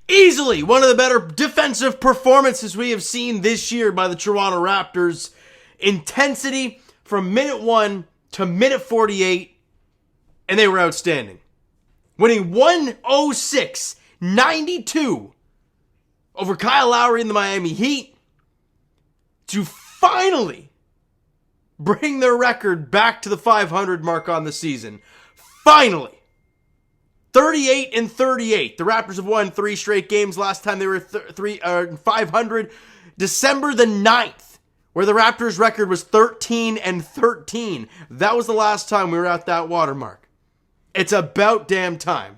Easily one of the better defensive performances we have seen this year by the Toronto Raptors. Intensity from minute 1 to minute 48, and they were outstanding. Winning 106-92 over Kyle Lowry and the Miami Heat to finally bring their record back to the 500 mark on the season. Finally. 38-38. The Raptors have won 3 straight games. Last time they were 500. December the 9th, where the Raptors record was 13-13. That was the last time we were at that watermark. It's about damn time.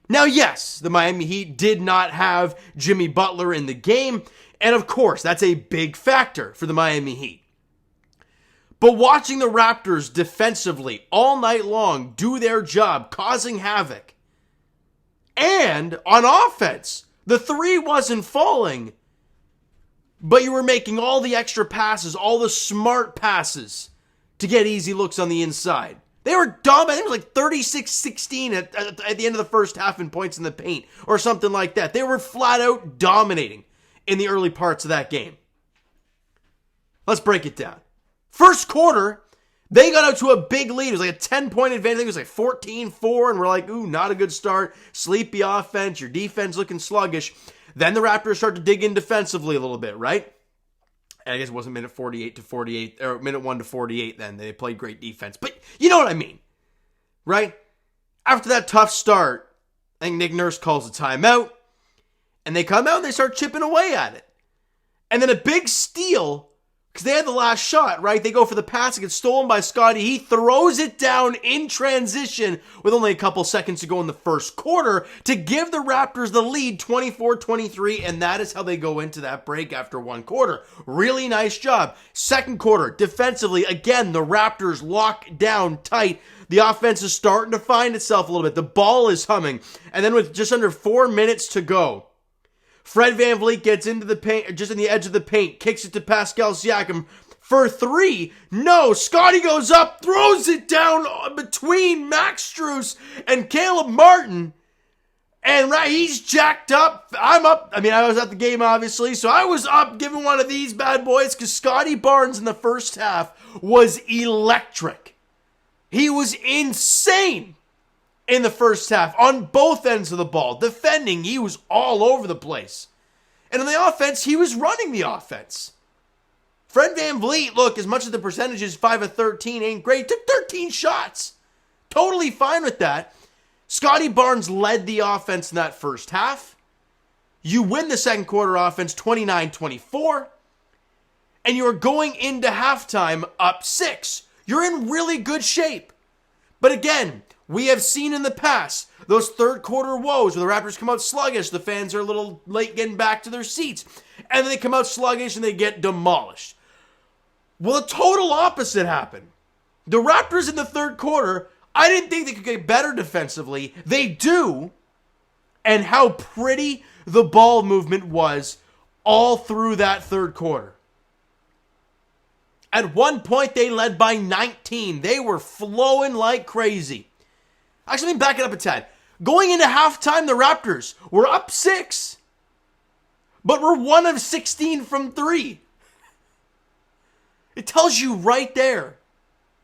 Now, yes, the Miami Heat did not have Jimmy Butler in the game, and of course, that's a big factor for the Miami Heat. But watching the Raptors defensively all night long do their job, causing havoc, and on offense, the 3 wasn't falling, but you were making all the extra passes, all the smart passes to get easy looks on the inside. They were dumb. I think it was like 36-16 at the end of the first half in points in the paint or something like that. They were flat out dominating in the early parts of that game. Let's break it down. First quarter, they got out to a big lead. It was like a 10-point advantage. I think it was like 14-4, and we're like, ooh, not a good start. Sleepy offense, your defense looking sluggish. Then the Raptors start to dig in defensively a little bit, right? And I guess it wasn't minute 48 to 48, or minute 1 to 48 then. They played great defense. But you know what I mean, right? After that tough start, I think Nick Nurse calls a timeout, and they come out and they start chipping away at it. And then a big steal, because they had the last shot, right? They go for the pass. It gets stolen by Scotty. He throws it down in transition with only a couple seconds to go in the first quarter to give the Raptors the lead 24-23, and that is how they go into that break after one quarter. Really nice job. Second quarter, defensively, again, the Raptors lock down tight. The offense is starting to find itself a little bit. The ball is humming. And then with just under 4 minutes to go, Fred VanVleet gets into the paint, just in the edge of the paint, kicks it to Pascal Siakam for 3. No, Scotty goes up, throws it down between Max Strus and Caleb Martin. And right, he's jacked up. I'm up. I mean, I was at the game, obviously, so I was up giving one of these bad boys because Scotty Barnes in the first half was electric. He was insane in the first half, on both ends of the ball. Defending, he was all over the place. And on the offense, he was running the offense. Fred VanVleet, look, as much as the percentage is 5 of 13 ain't great, took 13 shots. Totally fine with that. Scotty Barnes led the offense in that first half. You win the second quarter offense 29-24. And you're going into halftime up 6. You're in really good shape. But again, we have seen in the past those third quarter woes where the Raptors come out sluggish. The fans are a little late getting back to their seats. And then they come out sluggish and they get demolished. Well, the total opposite happened. The Raptors in the third quarter, I didn't think they could get better defensively. They do. And how pretty the ball movement was all through that third quarter. At one point, they led by 19. They were flowing like crazy. Actually, let me back it up a tad. Going into halftime, the Raptors were up 6, but were 1 of 16 from 3. It tells you right there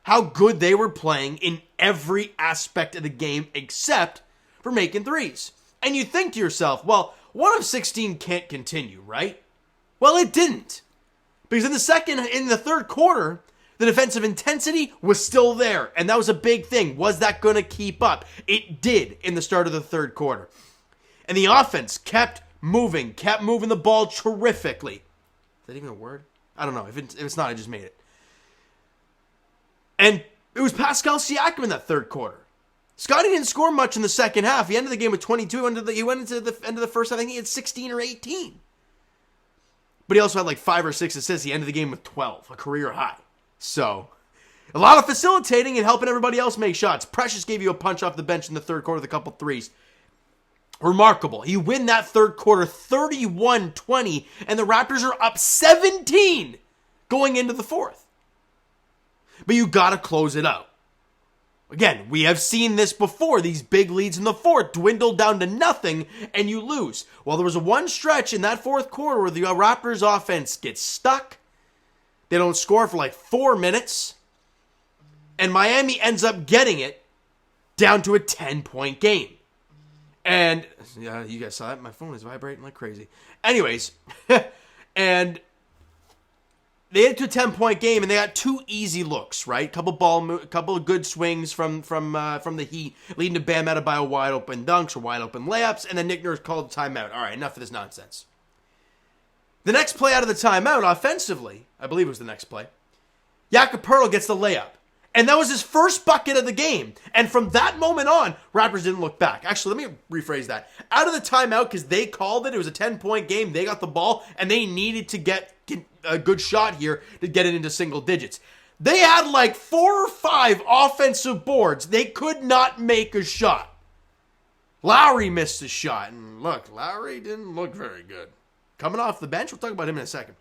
how good they were playing in every aspect of the game except for making threes. And you think to yourself, well, 1 of 16 can't continue, right? Well, it didn't. Because in the third quarter, the defensive intensity was still there. And that was a big thing. Was that going to keep up? It did in the start of the third quarter. And the offense kept moving the ball terrifically. Is that even a word? I don't know. If it's not, I just made it. And it was Pascal Siakam in that third quarter. Scotty didn't score much in the second half. He ended the game with 22. He went into the end of the first half, I think he had 16 or 18. But he also had like 5 or 6 assists. He ended the game with 12, a career high. So, a lot of facilitating and helping everybody else make shots. Precious gave you a punch off the bench in the third quarter with a couple threes. Remarkable. You win that third quarter 31-20, and the Raptors are up 17 going into the fourth. But you got to close it out. Again, we have seen this before. These big leads in the fourth dwindle down to nothing, and you lose. Well, there was one stretch in that fourth quarter where the Raptors offense gets stuck. They don't score for like 4 minutes. And Miami ends up getting it down to a 10-point game. And, yeah, you guys saw that? My phone is vibrating like crazy. Anyways, and they get to a 10-point game, and they got 2 easy looks, right? Couple of good swings from the Heat, leading to Bam Adebayo wide open dunks or wide open layups, and then Nick Nurse called a timeout. All right, enough of this nonsense. The next play out of the timeout, offensively, I believe it was the next play, Jakob Poeltl gets the layup. And that was his first bucket of the game. And from that moment on, Raptors didn't look back. Actually, let me rephrase that. Out of the timeout, because they called it was a 10-point game, they got the ball, and they needed to get a good shot here to get it into single digits. They had like 4 or 5 offensive boards. They could not make a shot. Lowry missed a shot. And look, Lowry didn't look very good. Coming off the bench, we'll talk about him in a second.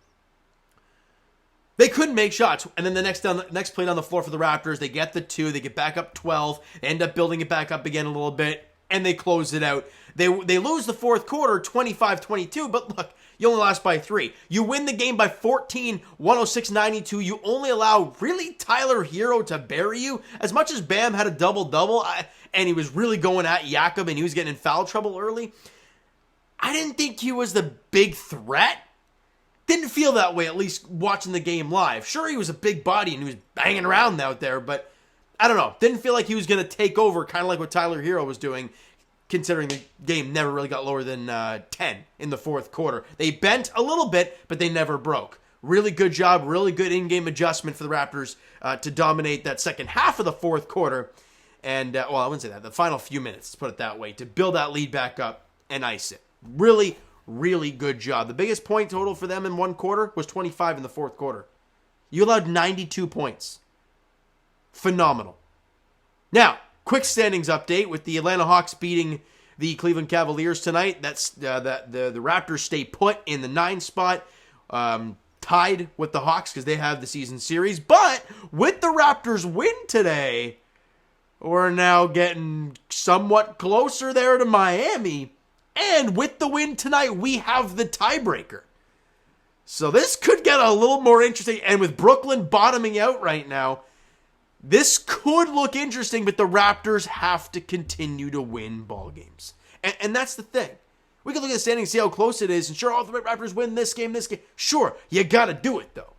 They couldn't make shots. And then the next play down the floor for the Raptors, they get the 2, they get back up 12, they end up building it back up again a little bit, and they close it out. They lose the fourth quarter 25-22, but look, you only lost by 3. You win the game by 14, 106-92. You only allow really Tyler Hero to bury you. As much as Bam had a double-double, and he was really going at Jakob, and he was getting in foul trouble early, I didn't think he was the big threat. Didn't feel that way, at least watching the game live. Sure, he was a big body and he was banging around out there, but I don't know. Didn't feel like he was going to take over, kind of like what Tyler Hero was doing, considering the game never really got lower than 10 in the fourth quarter. They bent a little bit, but they never broke. Really good job, really good in-game adjustment for the Raptors to dominate that second half of the fourth quarter. And, well, I wouldn't say that. The final few minutes, let's put it that way, to build that lead back up and ice it. Really good job. The biggest point total for them in one quarter was 25 in the fourth quarter. You allowed 92 points. Phenomenal. Now, quick standings update with the Atlanta Hawks beating the Cleveland Cavaliers tonight. That's the Raptors stay put in the 9 spot, tied with the Hawks because they have the season series. But with the Raptors win today, we're now getting somewhat closer there to Miami. And with the win tonight, we have the tiebreaker. So this could get a little more interesting. And with Brooklyn bottoming out right now, this could look interesting, but the Raptors have to continue to win ball games. And that's the thing. We can look at the standings, see how close it is, and sure, all the Raptors win this game. Sure, you got to do it, though.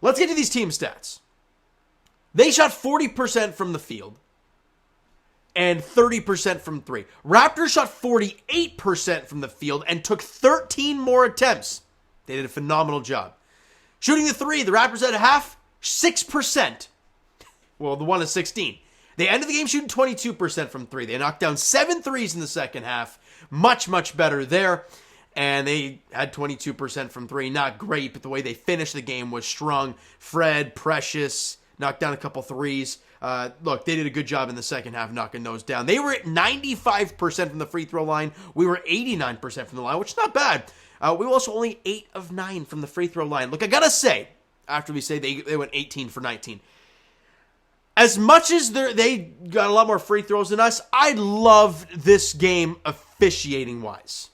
Let's get to these team stats. They shot 40% from the field and 30% from 3. Raptors shot 48% from the field and took 13 more attempts. They did a phenomenal job. Shooting the 3, the Raptors at a half, 6%. Well, the 1 is 16. They ended the game shooting 22% from 3. They knocked down 7 threes in the second half. Much better there. And they had 22% from 3. Not great, but the way they finished the game was strong. Fred, Precious, knocked down a couple threes. Look, they did a good job in the second half knocking those down. They were at 95% from the free throw line. We were 89% from the line, which is not bad. We were also only 8 of 9 from the free throw line. Look, I gotta say, after we say they went 18 for 19, as much as they got a lot more free throws than us, I loved this game officiating-wise.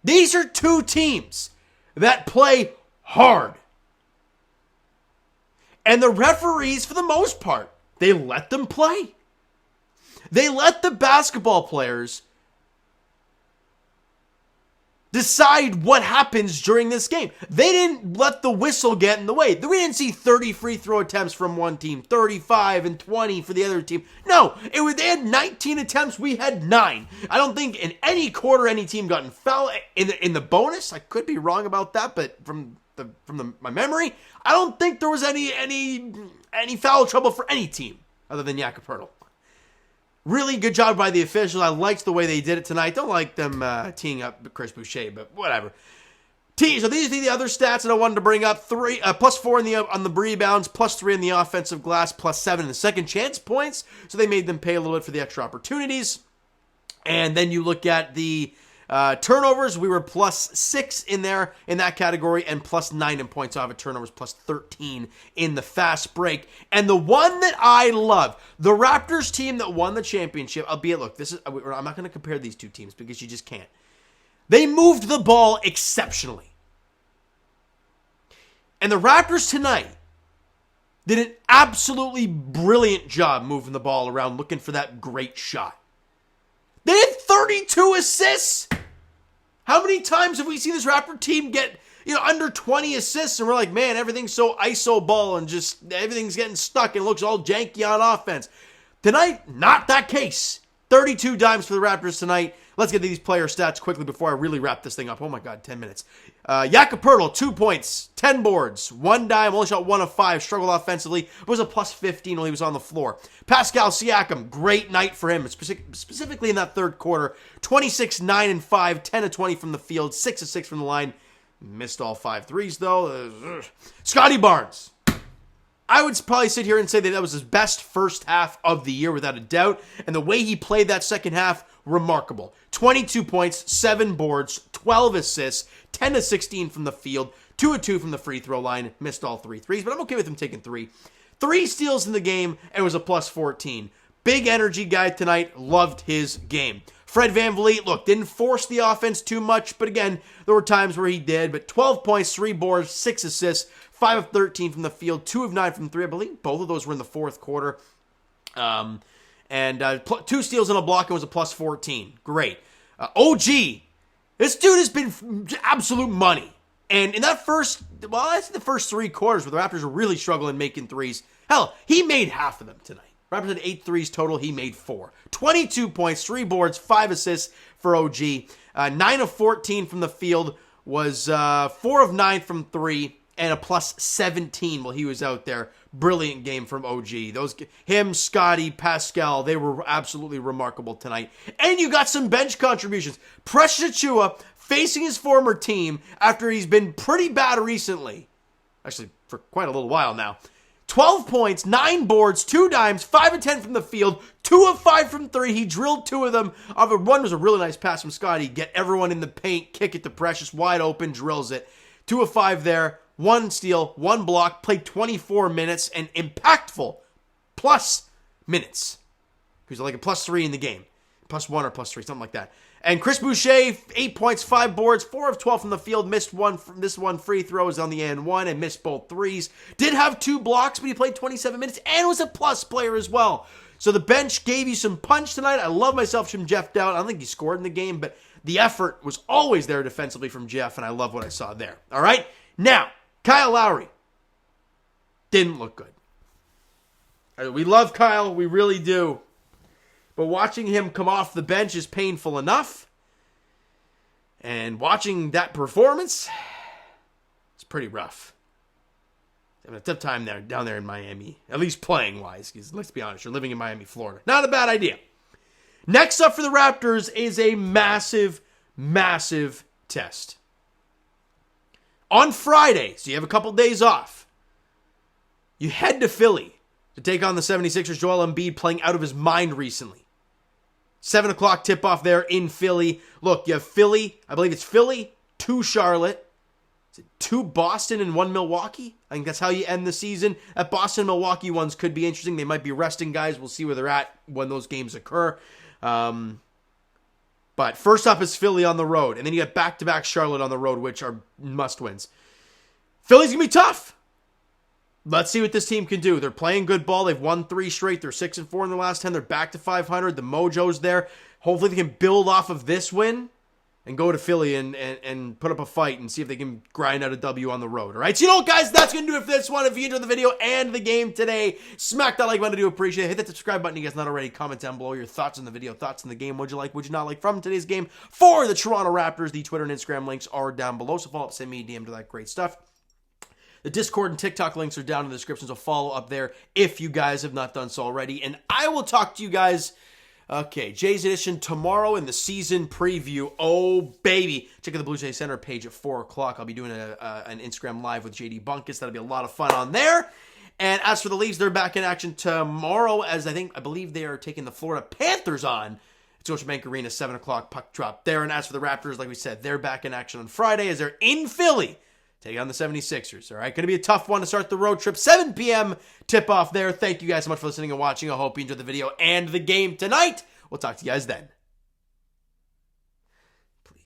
These are 2 teams that play hard. And the referees, for the most part, they let them play. They let the basketball players decide what happens during this game. They didn't let the whistle get in the way. We didn't see 30 free throw attempts from one team, 35 and 20 for the other team. No, they had 19 attempts. We had 9. I don't think in any quarter any team got in foul. In the bonus, I could be wrong about that, but from my memory, I don't think there was any foul trouble for any team other than Jakob Poeltl. Really good job by the officials. I liked the way they did it tonight. Don't like them teeing up Chris Boucher, but whatever. So these are the other stats that I wanted to bring up. +4 on the rebounds, +3 on the offensive glass, +7 in the second chance points. So they made them pay a little bit for the extra opportunities. And then you look at the Turnovers, we were +6 in there in that category, and +9 in points off of turnovers, +13 in the fast break. And the one that I love, the Raptors team that won the championship, albeit, look, I'm not going to compare these two teams because you just can't. They moved the ball exceptionally. And the Raptors tonight did an absolutely brilliant job moving the ball around, looking for that great shot. They had 32 assists. How many times have we seen this Raptor team get, under 20 assists, and we're like, man, everything's so iso ball and just everything's getting stuck and looks all janky on offense. Tonight, not that case. 32 dimes for the Raptors tonight. Let's get these player stats quickly before I really wrap this thing up. Oh my God, 10 minutes. Jakob Poeltl, 2 points, 10 boards, 1 dime, only shot 1 of 5, struggled offensively, but was a +15 while he was on the floor. Pascal Siakam, great night for him, specifically in that third quarter. 26, 9, and 5, 10 of 20 from the field, 6 of 6 from the line. Missed all 5 threes, though. Scotty Barnes. I would probably sit here and say that was his best first half of the year, without a doubt. And the way he played that second half, remarkable. 22 points, 7 boards, 12 assists, 10 of 16 from the field, 2 of 2 from the free throw line. Missed all 3 threes, but I'm okay with him taking 3. 3 steals in the game, and was a +14. Big energy guy tonight. Loved his game. Fred VanVleet, look, didn't force the offense too much, but again, there were times where he did. But 12 points, 3 boards, 6 assists, 5 of 13 from the field, 2 of 9 from 3. I believe both of those were in the fourth quarter. And 2 steals and a block, and was a +14. Great. OG, this dude has been absolute money. And in that that's the first 3 quarters where the Raptors were really struggling making threes. Hell, he made half of them tonight. Raptors had 8 threes total. He made 4. 22 points, 3 boards, 5 assists for OG. 9 of 14 from the field, was 4 of 9 from 3, and a +17 while he was out there. Brilliant game from OG. Him, Scotty, Pascal, they were absolutely remarkable tonight. And you got some bench contributions. Precious Achiuwa facing his former team after he's been pretty bad recently. Actually, for quite a little while now. 12 points, 9 boards, 2 dimes, 5 of 10 from the field, 2 of 5 from 3. He drilled 2 of them. One was a really nice pass from Scotty. Get everyone in the paint, kick it to Precious, wide open, drills it. 2 of 5 there, 1 steal, 1 block, played 24 minutes, and impactful plus minutes. He was like a +3 in the game. +1 or +3, something like that. And Chris Boucher, 8 points, 5 boards, 4 of 12 from the field, missed one free throw, was on the and one, and missed both threes. Did have 2 blocks, but he played 27 minutes, and was a plus player as well. So the bench gave you some punch tonight. I love myself from Jeff Dowd. I don't think he scored in the game, but the effort was always there defensively from Jeff, and I love what I saw there. All right? Now, Kyle Lowry didn't look good. We love Kyle. We really do. But watching him come off the bench is painful enough. And watching that performance, it's pretty rough. Having a tough time down there in Miami. At least playing-wise. Because let's be honest, you're living in Miami, Florida. Not a bad idea. Next up for the Raptors is a massive, massive test. On Friday, so you have a couple days off, you head to Philly to take on the 76ers. Joel Embiid playing out of his mind recently. 7 o'clock tip-off there in Philly. Look, you have Philly. I believe it's Philly, 2 Charlotte. Is it 2 Boston and 1 Milwaukee? I think that's how you end the season. That Boston-Milwaukee ones could be interesting. They might be resting guys. We'll see where they're at when those games occur. But first up is Philly on the road. And then you got back-to-back Charlotte on the road, which are must-wins. Philly's going to be tough. Let's see what this team can do. They're playing good ball. They've won 3 straight. They're 6-4 in the last 10. They're back to 500. The mojo's there. Hopefully they can build off of this win and go to Philly and put up a fight and see if they can grind out a W on the road. All right? So you know what, guys? That's going to do it for this one. If you enjoyed the video and the game today, smack that like button. I do appreciate it. Hit that subscribe button if you guys not already. Comment down below your thoughts on the video, thoughts on the game. What'd you like, what'd you not like from today's game for the Toronto Raptors? The Twitter and Instagram links are down below, so follow up, send me a DM to that great stuff. The Discord and TikTok links are down in the description, so follow up there if you guys have not done so already. And I will talk to you guys, Jay's Edition tomorrow in the season preview. Oh, baby. Check out the Blue Jay Center page at 4 o'clock. I'll be doing an Instagram Live with JD Bunkus. That'll be a lot of fun on there. And as for the Leafs, they're back in action tomorrow, as I believe they are taking the Florida Panthers on Scotiabank Arena, 7 o'clock puck drop there. And as for the Raptors, like we said, they're back in action on Friday as they're in Philly, taking on the 76ers. All right, going to be a tough one to start the road trip. 7 p.m. tip-off there. Thank you guys so much for listening and watching. I hope you enjoyed the video and the game tonight. We'll talk to you guys then.